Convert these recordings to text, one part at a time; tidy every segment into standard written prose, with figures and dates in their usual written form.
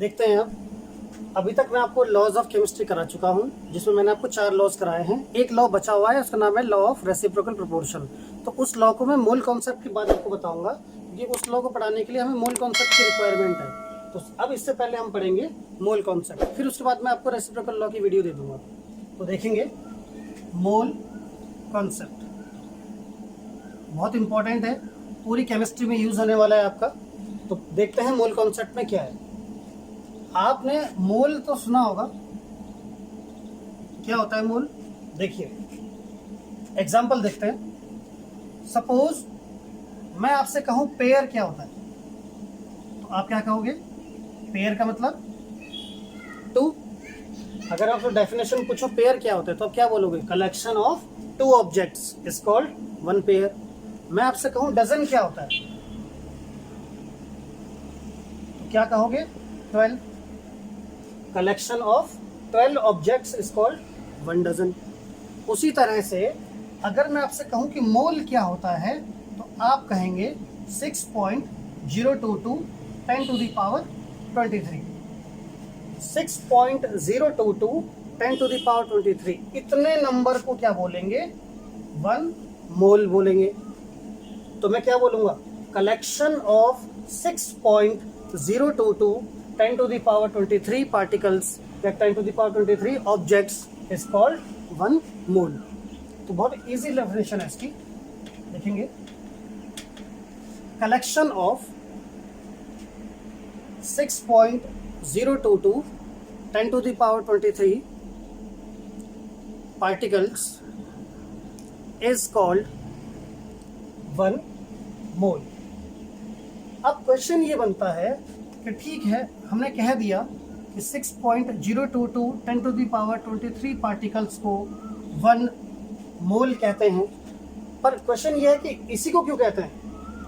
देखते हैं अब। अभी तक मैं आपको लॉज ऑफ केमिस्ट्री करा चुका हूं, जिसमें मैंने आपको 4 लॉज कराए हैं। एक लॉ बचा हुआ है, उसका नाम है लॉ ऑफ रेसिप्रोकल प्रोपोर्शन। तो उस लॉ को मैं मूल कॉन्सेप्ट के बाद आपको बताऊंगा, क्योंकि उस लॉ को पढ़ाने के लिए हमें मूल कॉन्सेप्ट की रिक्वायरमेंट है। तो अब इससे पहले हम पढ़ेंगे मूल कॉन्सेप्ट, फिर उसके बाद मैं आपको रेसिप्रोकल लॉ की वीडियो दे दूंगा। तो देखेंगे मूल कॉन्सेप्ट, बहुत इंपॉर्टेंट है, पूरी केमिस्ट्री में यूज होने वाला है आपका। तो देखते हैं मूल कॉन्सेप्ट में क्या है। आपने मोल तो सुना होगा, क्या होता है मोल? देखिए एग्जाम्पल देखते हैं। सपोज मैं आपसे कहूं पेयर क्या होता है, तो आप क्या कहोगे? पेयर का मतलब 2। अगर आपसे डेफिनेशन पूछो पेयर क्या होता है, तो आप क्या बोलोगे? Collection of 2 objects is called 1 pair. मैं आपसे कहूं डजन क्या होता है, तो क्या कहोगे? 12। Collection of 12 objects is called 1 dozen. उसी तरह से अगर मैं आपसे कहूं कि मोल क्या होता है, तो आप कहेंगे 6.022 10 to the power 23। 6.022 10 to the power 23, इतने नंबर को क्या बोलेंगे? 1 मोल बोलेंगे। तो मैं क्या बोलूंगा? Collection of 6.022 10 to the power 23 particles या 10 to the power 23 objects is called 1 mole। तो बहुत इजी डेफिनेशन है इसकी, देखेंगे। Collection of 6.022 10 to the power 23 particles is called 1 mole। अब क्वेश्चन ये बनता है कि ठीक है, हमने कह दिया कि 6.022 10 टू द पावर 23 पार्टिकल्स को 1 मोल कहते हैं, पर क्वेश्चन ये है कि इसी को क्यों कहते हैं,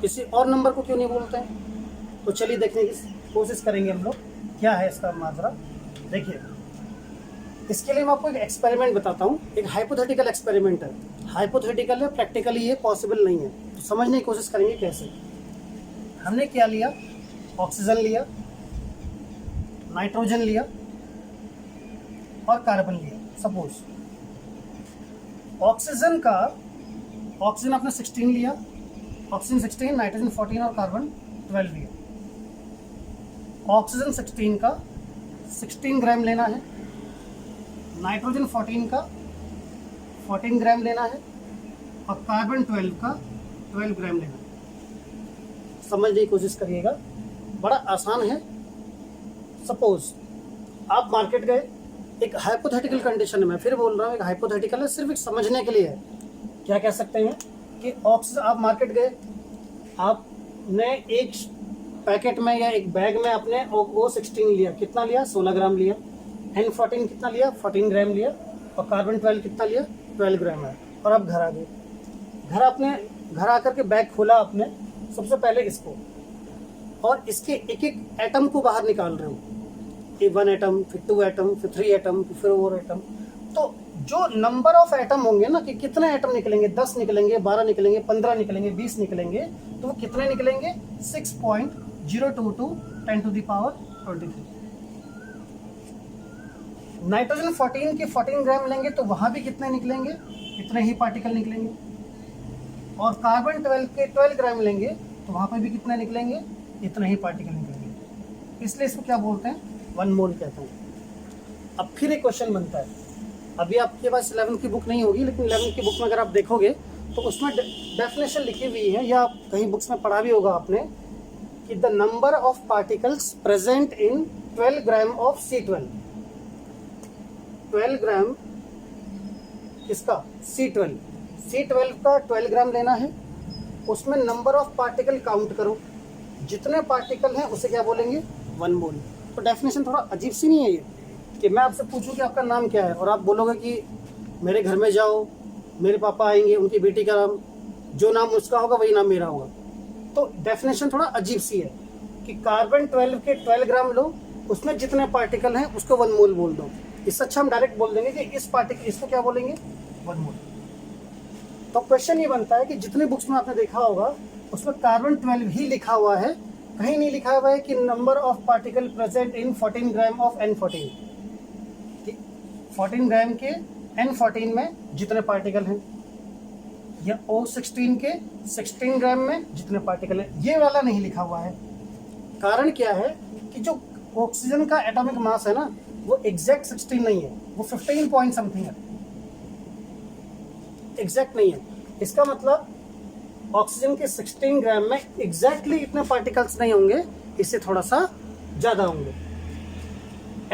किसी और नंबर को क्यों नहीं बोलते हैं? तो चलिए देखने की कोशिश करेंगे हम लोग क्या है इसका माजरा। देखिए, इसके लिए मैं आपको एक एक्सपेरिमेंट बताता हूँ। एक हाइपोथेटिकल एक्सपेरिमेंट है, हाइपोथेटिकल है, प्रैक्टिकली ये पॉसिबल नहीं है। तो समझने की कोशिश करेंगे कैसे। हमने क्या लिया? ऑक्सीजन लिया, नाइट्रोजन लिया और कार्बन लिया। सपोज ऑक्सीजन आपने 16 लिया, ऑक्सीजन 16, नाइट्रोजन 14 और कार्बन 12 लिया। ऑक्सीजन 16 का 16 ग्राम लेना है, नाइट्रोजन 14 का 14 ग्राम लेना है और कार्बन 12 का 12 ग्राम लेना है। समझने की कोशिश करिएगा, बड़ा आसान है। सपोज आप मार्केट गए, एक हाइपोथेटिकल कंडीशन में, फिर बोल रहा हूँ एक हाइपोथेटिकल है, सिर्फ एक समझने के लिए है। क्या कह सकते हैं कि ऑक्सीजन, आप मार्केट गए, आपने एक पैकेट में या एक बैग में आपने O16 लिया, कितना लिया? 16 ग्राम लिया। N14 कितना लिया? 14 ग्राम लिया। और कार्बन 12 कितना लिया? 12 ग्राम है। और आप घर आ गए, घर आकर के बैग खोला आपने, सबसे पहले इसको और इसके एक एक एटम को बाहर निकाल रहे हो। 1 एटम, फिर 2 एटम, फिर 3 एटम, फिर 4 एटम। तो जो नंबर ऑफ एटम होंगे ना, कि कितने एटम निकलेंगे, 10 निकलेंगे, 12 निकलेंगे, 15 निकलेंगे, 20 निकलेंगे, तो वो कितने निकलेंगे? 6.022 10 टू द पावर 23। नाइट्रोजन 14 के 14 ग्राम लेंगे तो वहां भी कितने निकलेंगे? इतने ही पार्टिकल निकलेंगे। और कार्बन 12 के 12 ग्राम लेंगे तो वहां पर भी कितने निकलेंगे? इतना ही पार्टिकल निकलेंगे। इसलिए इसको क्या बोलते हैं? 1 मोल कहते हैं। अब फिर एक क्वेश्चन बनता है, अभी आपके पास 11th की बुक नहीं होगी, लेकिन 11th की बुक में अगर आप देखोगे तो उसमें डेफिनेशन लिखी हुई है, या कहीं बुक्स में पढ़ा भी होगा आपने, कि the number of particles present in 12 gram of C12। 12 ग्राम किसका? C12 का 12 ग्राम लेना है, उसमें नंबर ऑफ पार्टिकल काउंट करो, जितने पार्टिकल हैं उसे क्या बोलेंगे? 1 मोल। तो डेफिनेशन थोड़ा अजीब सी नहीं है ये, कि मैं आपसे पूछूं कि आपका नाम क्या है और आप बोलोगे कि मेरे घर में जाओ, मेरे पापा आएंगे, उनकी बेटी का नाम, जो नाम उसका होगा वही नाम मेरा होगा। तो डेफिनेशन थोड़ा अजीब सी है कि कार्बन 12 के 12 ग्राम लो, उसमें जितने पार्टिकल हैं उसको 1 मोल बोल दो। इससे अच्छा हम डायरेक्ट बोल देंगे कि इस पार्टिकल, इसको क्या बोलेंगे? 1 मोल। तो क्वेश्चन ये बनता है कि जितने बुक्स में आपने देखा होगा उसमें कार्बन 12 ही लिखा हुआ है, कहीं नहीं लिखा हुआ है कि number of particle present in 14 gram of N14। 14 ग्राम के N14 में जितने पार्टिकल हैं, या O16 के 16 ग्राम में जितने पार्टिकल हैं, ये वाला नहीं लिखा हुआ है। कारण क्या है कि जो ऑक्सीजन का एटॉमिक मास है ना, वो एग्जैक्ट 16 नहीं है, वो 15 पॉइंट समथिंग है, एग्जैक्ट नहीं है। इसका मतलब ऑक्सीजन के 16 ग्राम में एग्जैक्टली इतने पार्टिकल्स नहीं होंगे, इससे थोड़ा सा ज़्यादा होंगे।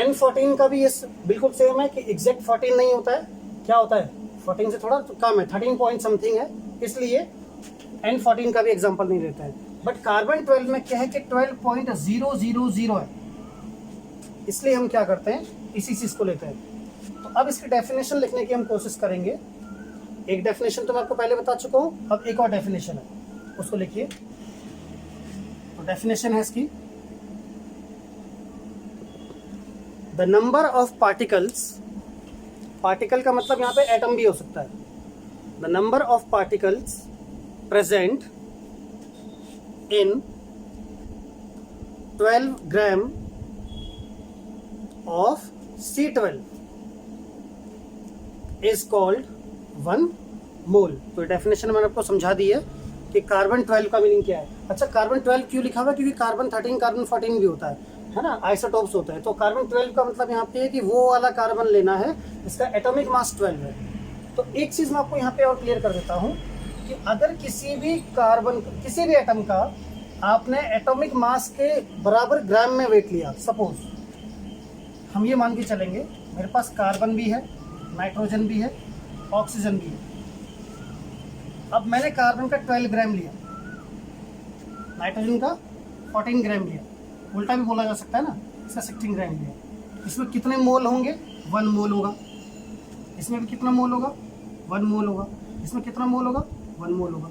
N14 का भी ये बिल्कुल सेम है कि एग्जैक्ट 14 नहीं होता है, क्या होता है 14 से थोड़ा कम है, 13 पॉइंट समथिंग है, इसलिए N14 का भी एग्जाम्पल नहीं लेते हैं। बट कार्बन 12 में क्या है कि 12.000 है, इसलिए हम क्या करते हैं, इसी चीज़ को लेते हैं। तो अब इसकी डेफिनेशन लिखने की हम कोशिश करेंगे। एक डेफिनेशन तो मैं आपको पहले बता चुका हूँ, अब एक और डेफिनेशन है, उसको लिखिए। तो डेफिनेशन है इसकी, the number of particles, particle का मतलब यहाँ पे एटम भी हो सकता है, the number of particles present in 12 gram of C12 is called 1 मोल। तो डेफिनेशन मैंने आपको समझा दी है कि कार्बन 12 का मीनिंग क्या है। अच्छा, कार्बन 12 क्यों लिखा हुआ है? क्योंकि कार्बन 13 कार्बन 14 भी होता है ना, आइसोटोप्स होते हैं। तो कार्बन 12 का मतलब यहाँ पे है कि वो वाला कार्बन लेना है इसका एटॉमिक मास 12 है। तो एक चीज़ मैं आपको यहाँ पे और क्लियर कर देता हूँ कि अगर किसी भी कार्बन, किसी भी एटम का आपने एटॉमिक मास के बराबर ग्राम में वेट लिया, सपोज हम ये मान के चलेंगे मेरे पास कार्बन भी है, नाइट्रोजन भी है, ऑक्सीजन भी है। अब मैंने कार्बन का 12 ग्राम लिया, नाइट्रोजन का 14 ग्राम लिया, उल्टा भी बोला जा सकता है ना, इसका 16 ग्राम लिया। इसमें कितने मोल होंगे? 1 मोल होगा। इसमें भी कितना मोल होगा? 1 मोल होगा। इसमें कितना मोल होगा? 1 मोल होगा।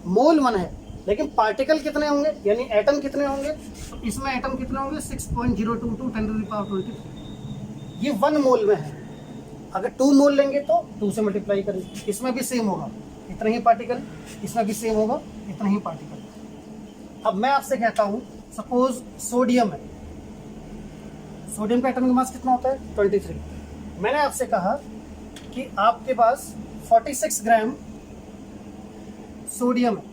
मोल 1 है, लेकिन पार्टिकल कितने होंगे, यानी एटम कितने होंगे? तो इसमें एटम कितने होंगे? 6.022 10⁻²⁰। ये 1 मोल में है। अगर 2 मोल लेंगे तो 2 से मल्टीप्लाई करें, इसमें भी सेम होगा, इतना ही पार्टिकल, इसमें भी सेम होगा, इतना ही पार्टिकल। अब मैं आपसे कहता हूँ, सपोज सोडियम है, सोडियम का एटॉमिक मास कितना होता है? 23। मैंने आपसे कहा कि आपके पास 46 ग्राम सोडियम है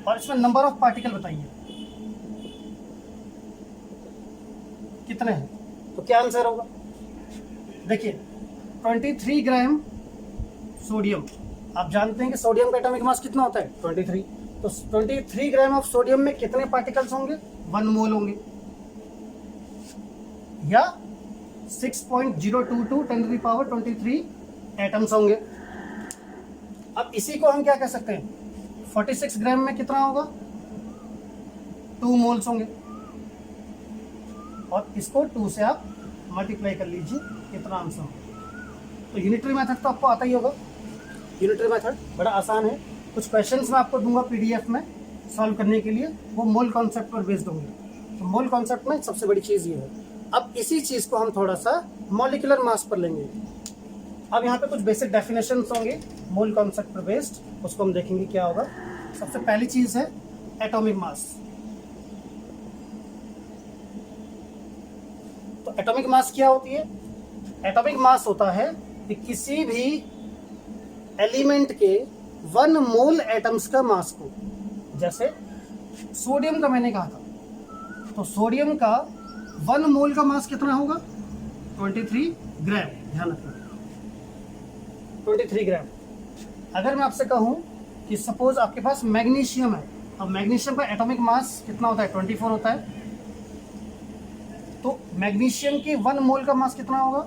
और इसमें नंबर ऑफ पार्टिकल बताइए कितने हैं। तो क्या आंसर होगा? देखिए 23 ग्राम सोडियम, आप जानते हैं कि सोडियम का एटॉमिक मास कितना होता है? 23। तो 23 ग्राम ऑफ सोडियम में कितने पार्टिकल्स होंगे? 1 मोल होंगे, या 6.022 10⁻23 एटम्स होंगे। अब इसी को हम क्या कह सकते हैं? 46 ग्राम में कितना होगा? 2 मोल्स होंगे, और इसको 2 से आप मल्टीप्लाई कर लीजिए, कितना आंसर होगा। तो यूनिटरी मेथड तो आपको आता ही होगा। यूनिटरी मेथड बड़ा आसान है। कुछ क्वेश्चंस मैं आपको दूंगा PDF में सॉल्व करने के लिए, वो मोल कॉन्सेप्ट पर बेस्ड होंगे। तो मोल कॉन्सेप्ट में सबसे बड़ी चीज़ ये है। अब इसी चीज़ को हम थोड़ा सा मॉलिक्यूलर मास पर लेंगे। अब यहाँ पे कुछ बेसिक डेफिनेशंस होंगे मोल कॉन्सेप्ट पर बेस्ड, उसको हम देखेंगे क्या होगा। सबसे पहली चीज़ है एटॉमिक मास। तो एटॉमिक मास क्या होती है? एटॉमिक मास होता है कि किसी भी एलिमेंट के 1 मोल एटम्स का मास को, जैसे सोडियम का मैंने कहा था, तो सोडियम का 1 मोल का मास कितना होगा? 23 ग्राम, ध्यान रखना 23 ग्राम। अगर मैं आपसे कहूँ कि सपोज आपके पास मैग्नीशियम है, अब मैग्नीशियम का एटॉमिक मास कितना होता है? 24 होता है। तो मैग्नीशियम की 1 मोल का मास कितना होगा?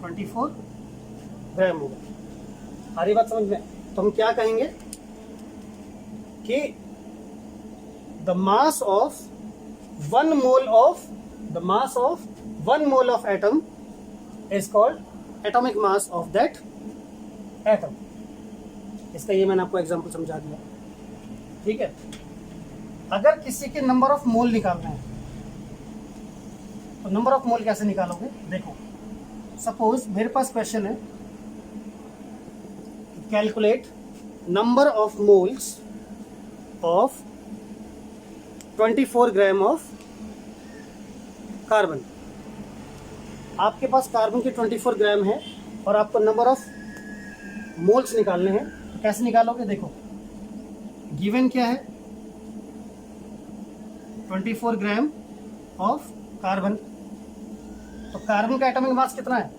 24 ग्राम होगा। आ रही बात समझ में? तो हम क्या कहेंगे कि the mass of 1 mole of atom is called atomic mass of that atom. इसका ये मैंने आपको एग्जांपल समझा दिया, ठीक है। अगर किसी के नंबर ऑफ मोल निकालना है तो नंबर ऑफ मोल कैसे निकालोगे? देखो, सपोज मेरे पास क्वेश्चन है, calculate number of moles of 24 gram of carbon. आपके पास कार्बन के 24 ग्राम है और आपको नंबर ऑफ मोल्स निकालने हैं, तो कैसे निकालोगे? देखो गिवन क्या है, 24 ग्राम ऑफ कार्बन। तो कार्बन का एटॉमिक मास कितना है?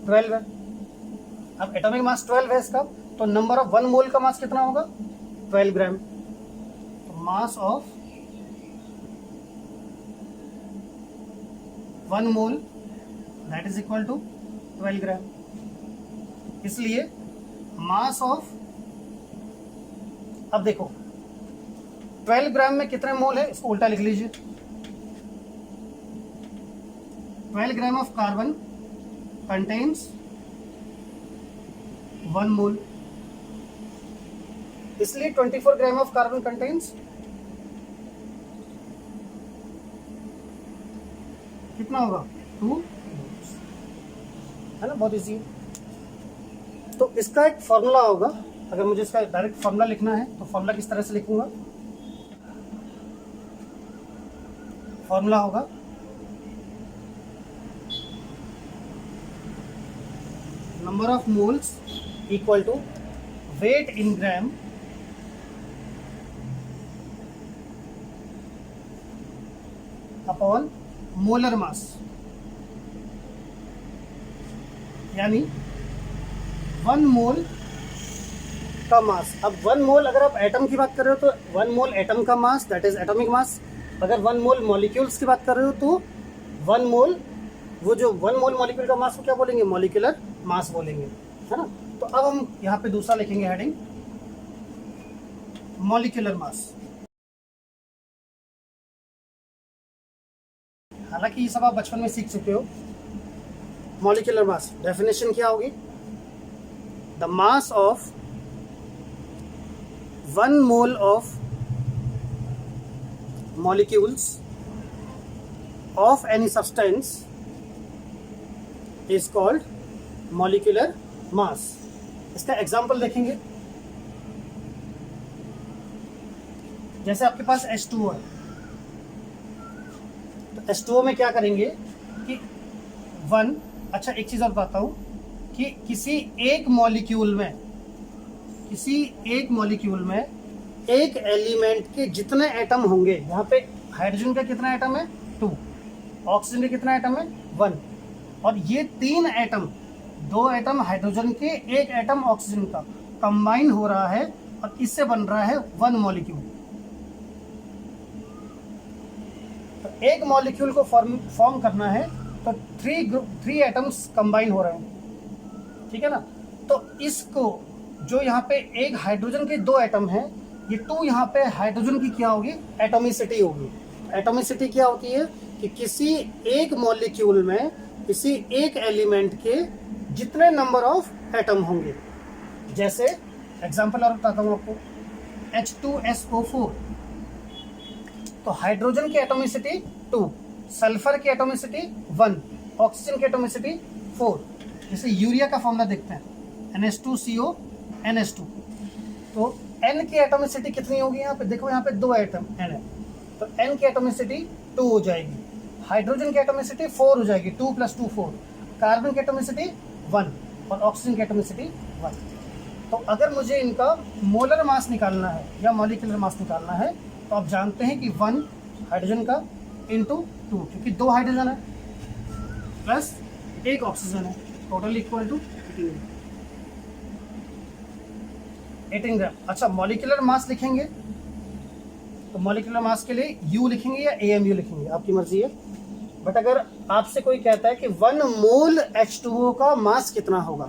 12 है। अब एटॉमिक मास 12 है इसका, तो नंबर ऑफ 1 मोल का मास कितना होगा? 12 ग्राम। तो mass of 1 mole that is equal to 12 gram. इसलिए मास ऑफ, अब देखो 12 ग्राम में कितने मोल है, इसको उल्टा लिख लीजिए। 12 ग्राम ऑफ कार्बन कंटेन्स 1 मोल, इसलिए 24 ग्राम ऑफ कार्बन कंटेन्स कितना होगा? 2 मोल्स, है ना, बहुत इजी है। तो इसका एक फॉर्मूला होगा, अगर मुझे इसका डायरेक्ट फॉर्मूला लिखना है तो फॉर्मूला किस तरह से लिखूंगा? फॉर्मूला होगा number of moles equal to weight in gram upon molar mass, यानी 1 मोल का मास। अब 1 मोल अगर आप एटम की बात कर रहे हो तो 1 मोल एटम का mass that is atomic mass. अगर 1 मोल मॉलिक्यूल्स की बात कर रहे हो तो 1 मोल, वो जो 1 मोल मॉलिक्यूल का मास को क्या बोलेंगे? मॉलिक्यूलर मास बोलेंगे, है ना। तो अब हम यहाँ पे दूसरा लिखेंगे हेडिंग, मॉलिक्यूलर मास। हालांकि ये सब आप बचपन में सीख चुके हो। मॉलिक्यूलर मास डेफिनेशन क्या होगी? The mass of 1 mole of molecules of any substance is called molecular mass। इसका एग्जाम्पल देखेंगे, जैसे आपके पास H2O है, तो H2O में क्या करेंगे कि अच्छा एक चीज और बताता हूं कि किसी एक मॉलिक्यूल में एक एलिमेंट के जितने एटम होंगे, यहाँ पे हाइड्रोजन का कितना एटम है? 2, ऑक्सीजन का कितना एटम है? 1, और ये 3 एटम, 2 एटम हाइड्रोजन के, 1 एटम ऑक्सीजन का कंबाइन हो रहा है और इससे बन रहा है 1 मॉलिक्यूल। तो एक मॉलिक्यूल को फॉर्म करना है तो 3 एटम्स कंबाइन हो रहे हैं, ठीक है ना। तो इसको जो यहाँ पे एक हाइड्रोजन के 2 एटम हैं, ये 2 यहाँ पे हाइड्रोजन की क्या होगी? एटोमिसिटी होगी। एटोमिसिटी क्या होती है कि किसी एक मॉलिक्यूल में किसी एक एलिमेंट के जितने नंबर ऑफ एटम होंगे। जैसे एग्जांपल और बताता हूँ आपको, H2SO4, तो हाइड्रोजन की एटोमिसिटी 2, सल्फर की एटोमिसिटी 1, ऑक्सीजन की एटोमिसिटी 4। जैसे यूरिया का फॉर्मूला देखते हैं, NH2CO NH2, तो N की एटोमिसिटी कितनी होगी? यहाँ पे देखो, यहाँ पे 2 एटम N है, तो N की एटोमिसिटी 2 हो जाएगी। हाइड्रोजन की एटोमिसिटी 4 हो जाएगी, 2 + 2 4। कार्बन की एटोमिसिटी 1 और ऑक्सीजन की एटोमिसिटी 1। तो अगर मुझे इनका मोलर मास निकालना है या मॉलिक्यूलर मास निकालना है, तो आप जानते हैं कि 1 हाइड्रोजन का इंटू 2, क्योंकि 2 हाइड्रोजन है प्लस 1 ऑक्सीजन है, टोटल इक्वल टू 18 ग्राम। अच्छा, मॉलिक्यूलर मास लिखेंगे तो मॉलिक्यूलर मास के लिए U लिखेंगे या AMU लिखेंगे, आपकी मर्जी है। बट अगर आपसे कोई कहता है कि 1 मोल H2O का मास कितना होगा,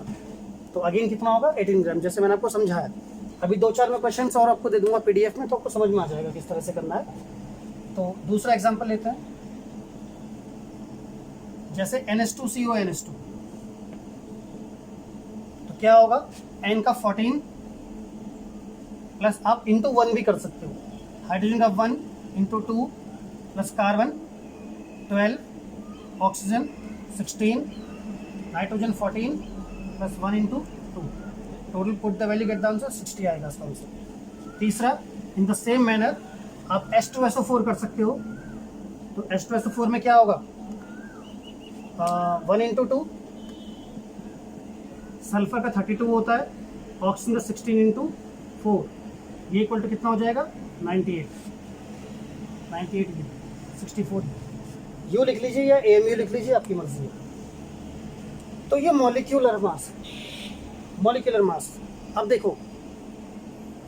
तो अगेन कितना होगा? 18 ग्राम, जैसे मैंने आपको समझाया। अभी 2-4 में क्वेश्चंस और आपको दे दूंगा PDF में, तो आपको समझ में आ जाएगा किस तरह से करना है। तो दूसरा एग्जांपल लेते हैं, जैसे NH2CO NH2, तो क्या होगा? N का 14 प्लस आप इंटू 1 भी कर सकते हो, हाइड्रोजन का 1 × 2 plus carbon 12, oxygen 16, nitrogen 14 plus 1 × 2, total put the value get the answer 60 आएगा इसका आंसर। तीसरा, इन द सेम मैनर आप H2SO4 कर सकते हो। तो H2SO4 में क्या होगा, 1 × 2, सल्फर का 32 होता है, ऑक्सीजन का 16 × 4, ये इक्वल टू कितना हो जाएगा 98 64 यू लिख लीजिए या AMU लिख लीजिए, आपकी मर्जी है। तो ये मॉलिक्यूलर मास। अब देखो,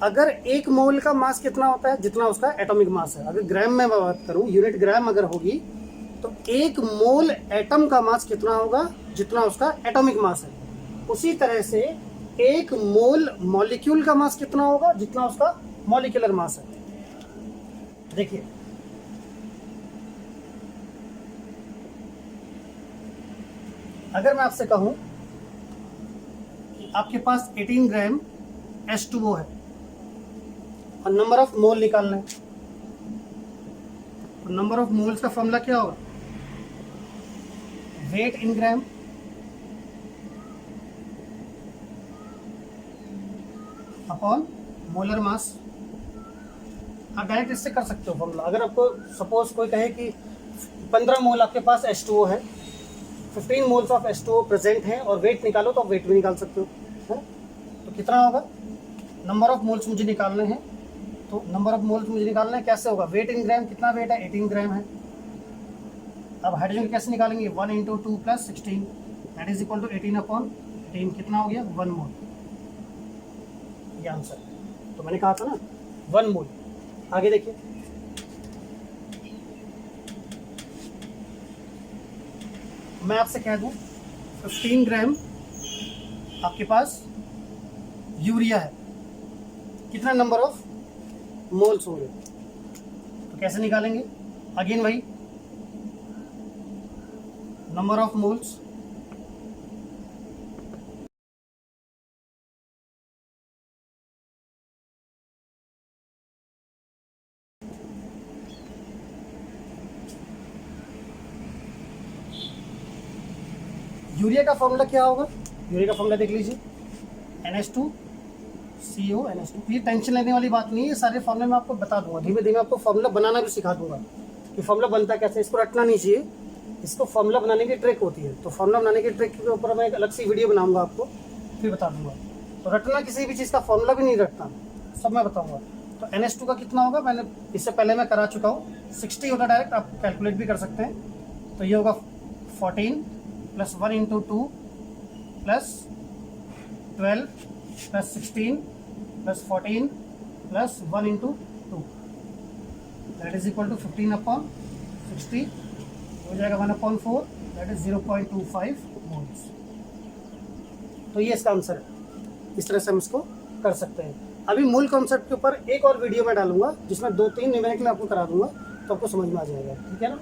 अगर एक मोल का मास कितना होता है, जितना उसका एटॉमिक मास है। अगर ग्राम में बात करूं, यूनिट ग्राम अगर होगी, तो एक मोल एटम का मास कितना होगा, जितना उसका एटॉमिक मास है। उसी तरह से एक मोल मॉलिक्यूल का मास कितना होगा, जितना उसका मॉलिक्यूलर मास है। देखिए, अगर मैं आपसे कहूं कि आपके पास 18 ग्राम H2O है और नंबर ऑफ मोल निकालना है, तो नंबर ऑफ मोल्स का फॉर्मूला क्या होगा, wait in gram upon molar मास। आप डायरेक्ट इससे कर सकते हो फॉर्मूला। अगर आपको सपोज कोई कहे कि 15 मोल आपके पास H2O है, 15 मोल्स ऑफ H2O प्रेजेंट है और वेट निकालो, तो आप वेट भी निकाल सकते हो, है? तो कितना होगा, नंबर ऑफ मोल्स मुझे निकालने हैं, तो नंबर ऑफ मोल्स मुझे निकालना है, कैसे होगा, वेट इन ग्राम, कितना वेट है 18 ग्राम है। अब हाइड्रोजन कैसे निकालेंगे, 1 × 2 + 16 दैट इज इक्वल टू 18/18, कितना हो गया 1 मोल, ये आंसर। तो मैंने कहा था ना 1 मोल। आगे देखिए, मैं आपसे कह दूं 15 ग्राम आपके पास यूरिया है, कितना नंबर ऑफ मोल्स होंगे, तो कैसे निकालेंगे, अगेन वही नंबर ऑफ मोल्स यूरिया का फॉर्मूला क्या होगा, यूरिया का फॉर्मूला देख लीजिए, NH2CO NH2। ये टेंशन लेने वाली बात नहीं है, सारे फॉर्मूले मैं आपको बता दूंगा, धीमे धीमे आपको फॉर्मूला बनाना भी सिखा दूंगा कि फॉर्मूला बनता कैसे। इसको रटना नहीं चाहिए, इसको फॉर्मूला बनाने की ट्रिक होती है। तो फॉर्मूला बनाने की ट्रिक के ऊपर मैं एक अलग सी वीडियो बनाऊंगा, आपको फिर बता दूंगा। तो रटना किसी भी चीज़ का फॉर्मूला भी नहीं रटना, सब मैं बताऊंगा। तो NH2 का कितना होगा, मैंने इससे पहले मैं करा चुका हूँ, 60 होता डायरेक्ट, आप कैलकुलेट भी कर सकते हैं। तो ये होगा 14 + 1 × 2 + 12 + 16 + 14 + 1 × 2 दैट इज इक्वल टू 15/60 हो जाएगा 1/4 दैट इज 0.25 मोल्स। तो ये इसका आंसर है, इस तरह से हम इसको कर सकते हैं। अभी मूल कॉन्सेप्ट के ऊपर एक और वीडियो मैं डालूंगा, जिसमें 2-3 न्यूमेरिकल आपको करा दूंगा, तो आपको समझ में आ जाएगा, ठीक है ना।